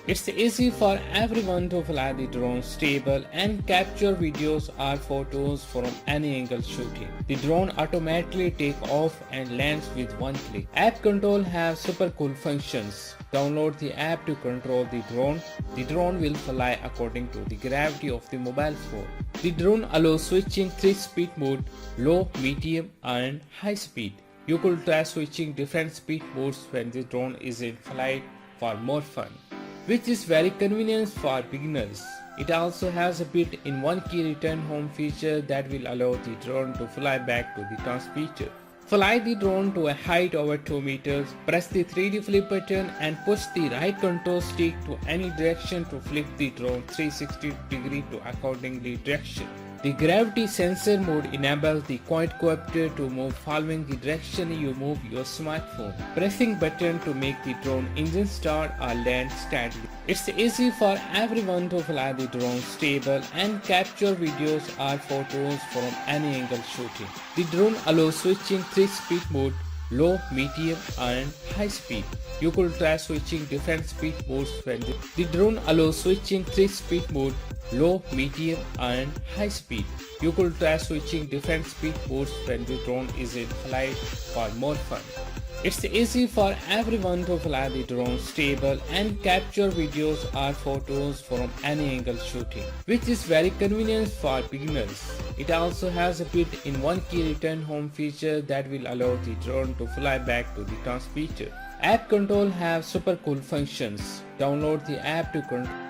It's easy for everyone to fly the drone stable and capture videos or photos from any angle shooting. The drone automatically takes off and lands with one click. App control has super cool functions. Download the app to control the drone. The drone will fly according to the gravity of the mobile phone. The drone allows switching 3 speed mode: low, medium and high speed. You could try switching different speed modes when the drone is in flight for more fun, which is very convenient for beginners. It also has a built-in key return home feature that will allow the drone to fly back to the transmitter. Fly the drone to a height over 2 meters, press the 3D flip button and push the right control stick to any direction to flip the drone 360 degree to accordingly direction. The gravity sensor mode enables the quadcopter to move following the direction you move your smartphone. Pressing button to make the drone engine start or land steadily. It's easy for everyone to fly the drone stable and capture videos or photos from any angle shooting. The drone allows switching 3 speed mode: low, medium and high speed. You could try switching different speed modes when the drone allows switching 3 speed mode: low, medium and high speed. You could try switching different speed modes when the drone is in flight for more fun. It's easy for everyone to fly the drone stable and capture videos or photos from any angle shooting, which is very convenient for beginners. It also has a built-in key return home feature that will allow the drone to fly back to the transmitter. App control has super cool functions. Download the app to control